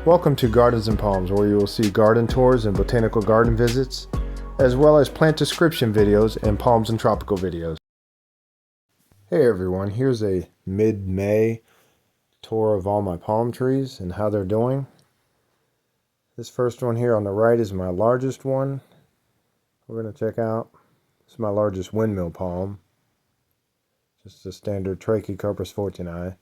Welcome to Gardens and Palms, where you will see garden tours and botanical garden visits, as well as plant description videos and palms and tropical videos. Hey everyone, here's a mid-May tour of all my palm trees and how they're doing. This first one here on the right is my largest one. We're going to check out. This is my largest windmill palm. Just a standard Trachycarpus fortunei.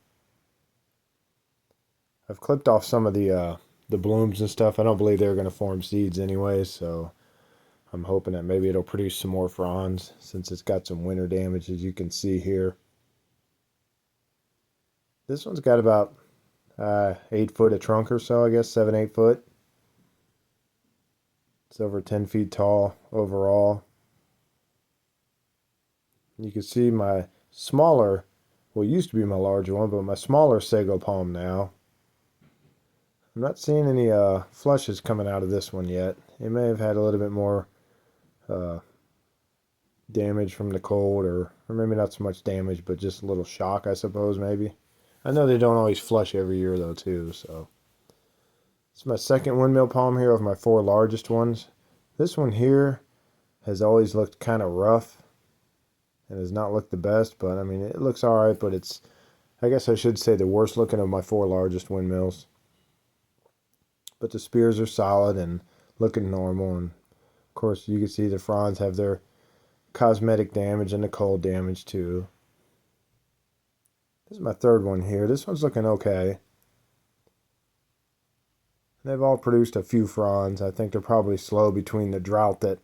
I've clipped off some of the blooms and stuff. I don't believe they're going to form seeds anyway, so I'm hoping that maybe it'll produce some more fronds since it's got some winter damage, as you can see here. This one's got about 8 foot of trunk or so, I guess, 7-8 foot. It's over 10 feet tall overall. You can see my smaller, well, it used to be my larger one, but my smaller sago palm now. I'm not seeing any flushes coming out of this one yet. It may have had a little bit more damage from the cold, or maybe not so much damage, but just a little shock, I suppose, maybe. I know they don't always flush every year, though, too, so. It's my second windmill palm here of my 4 largest ones. This one here has always looked kind of rough and has not looked the best, but, I mean, it looks all right, but it's, I guess I should say, the worst looking of my 4 largest windmills. But the spears are solid and looking normal, and of course you can see the fronds have their cosmetic damage and the cold damage too. This is my third one here. This one's looking okay. They've all produced a few fronds. I think they're probably slow between the drought that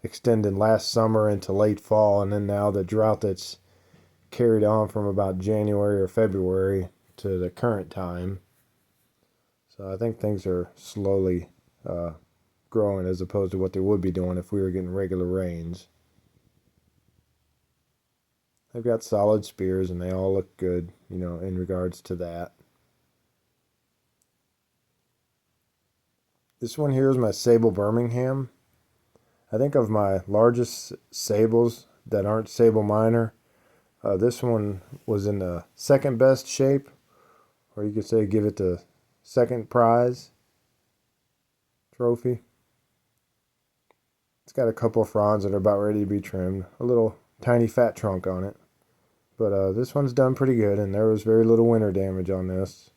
extended last summer into late fall, and then now the drought that's carried on from about January or February to the current time. So I think things are slowly growing as opposed to what they would be doing if we were getting regular rains. They've got solid spears and they all look good, you know, in regards to that. This one here is my Sable Birmingham. I think of my largest sables that aren't Sable Minor, this one was in the second best shape, or you could say give it the second prize trophy. It's got a couple of fronds that are about ready to be trimmed. A little tiny fat trunk on it. But this one's done pretty good, and there was very little winter damage on this.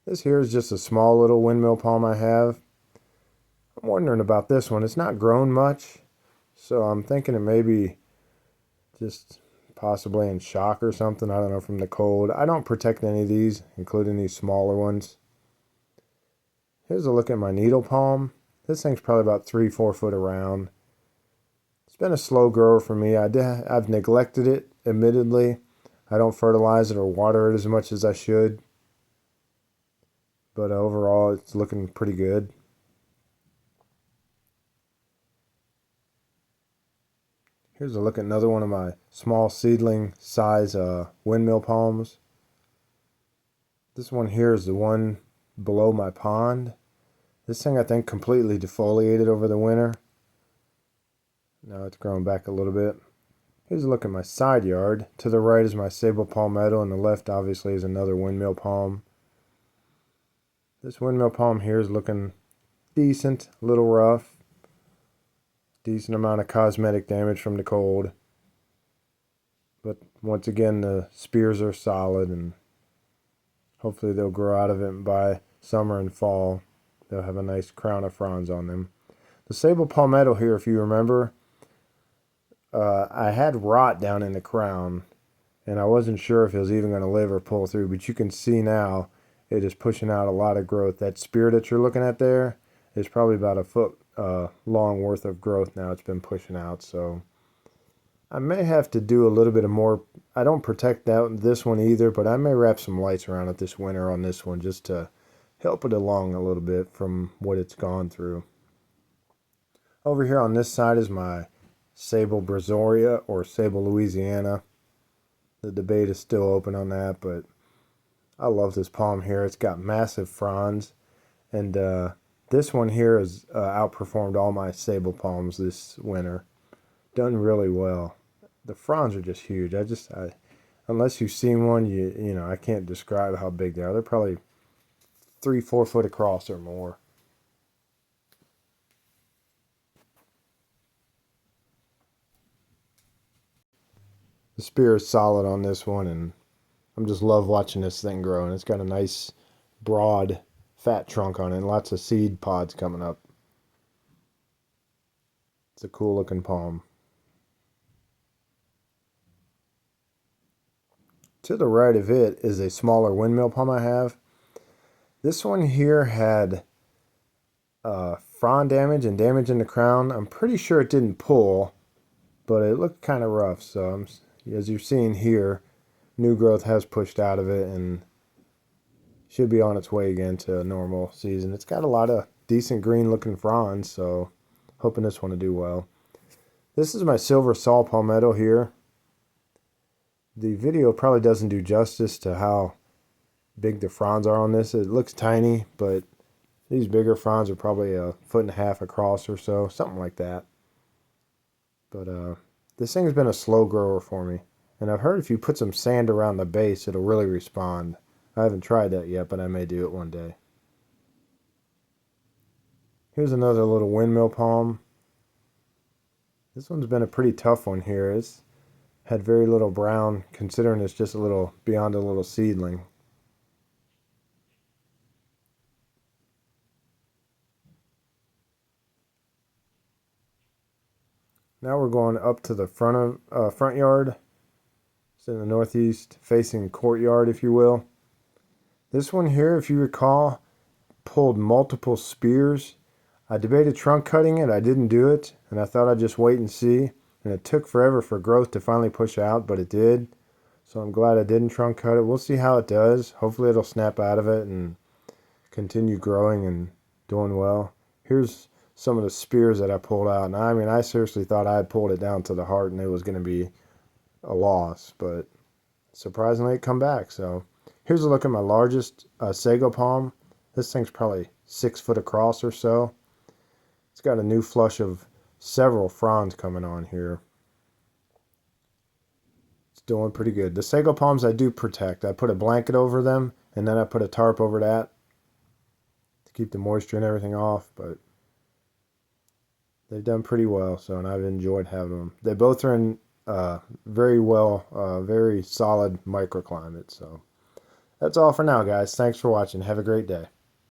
This here is just a small little windmill palm I have. I'm wondering about this one. It's not grown much, so I'm thinking it may be just possibly in shock or something. I don't know, from the cold. I don't protect any of these, including these smaller ones. Here's a look at my needle palm. This thing's probably about 3-4 foot around. It's been a slow grower for me. I've neglected it, admittedly. I don't fertilize it or water it as much as I should. But overall, it's looking pretty good. Here's a look at another one of my small seedling size windmill palms. This one here is the one below my pond. This thing, I think, completely defoliated over the winter. Now it's grown back a little bit. Here's a look at my side yard. To the right is my sable palmetto, and the left obviously is another windmill palm. This windmill palm here is looking decent, a little rough. Decent amount of cosmetic damage from the cold. But once again, the spears are solid, and hopefully they'll grow out of it by summer and fall. They'll have a nice crown of fronds on them. The sable palmetto here, if you remember, I had rot down in the crown, and I wasn't sure if it was even going to live or pull through, but you can see now it is pushing out a lot of growth. That spear that you're looking at there is probably about a foot long worth of growth now it's been pushing out, so I may have to do a little bit of more. I don't protect this one either, but I may wrap some lights around it this winter on this one just to help it along a little bit from what it's gone through. Over here on this side is my Sable Brazoria or Sable Louisiana. The debate is still open on that, but I love this palm here. It's got massive fronds, and this one here has outperformed all my sable palms this winter. Done really well. The fronds are just huge. Unless you've seen one, you know, I can't describe how big they are. They're probably 3-4 foot across or more. The spear is solid on this one, and I'm just love watching this thing grow. And it's got a nice, broad, fat trunk on it, and lots of seed pods coming up. It's a cool looking palm. To the right of it is a smaller windmill palm I have. This one here had frond damage and damage in the crown. I'm pretty sure it didn't pull, but it looked kind of rough. So as you're seeing here, new growth has pushed out of it and should be on its way again to a normal season. It's got a lot of decent green looking fronds, so hoping this one to do well. This is my silver saw palmetto here. The video probably doesn't do justice to how big the fronds are on this. It looks tiny, but these bigger fronds are probably 1.5 foot across or so, something like that. But this thing's been a slow grower for me. And I've heard if you put some sand around the base, it'll really respond. I haven't tried that yet, but I may do it one day. Here's another little windmill palm. This one's been a pretty tough one here. It's had very little brown, considering it's just a little beyond a little seedling. Now we're going up to the front yard. It's in the northeast facing courtyard, if you will. This one here, if you recall, pulled multiple spears. I debated trunk cutting it. I didn't do it, and I thought I'd just wait and see. And it took forever for growth to finally push out, but it did. So I'm glad I didn't trunk cut it. We'll see how it does. Hopefully it'll snap out of it and continue growing and doing well. Here's some of the spears that I pulled out. And I mean, I seriously thought I had pulled it down to the heart and it was going to be a loss, but surprisingly it come back. So here's a look at my largest sago palm. This thing's probably 6 foot across or so. It's got a new flush of several fronds coming on here. It's doing pretty good. The sago palms I do protect. I put a blanket over them and then I put a tarp over that to keep the moisture and everything off, but they've done pretty well, so, and I've enjoyed having them. They both are in very solid microclimate. So that's all for now, guys. Thanks for watching. Have a great day.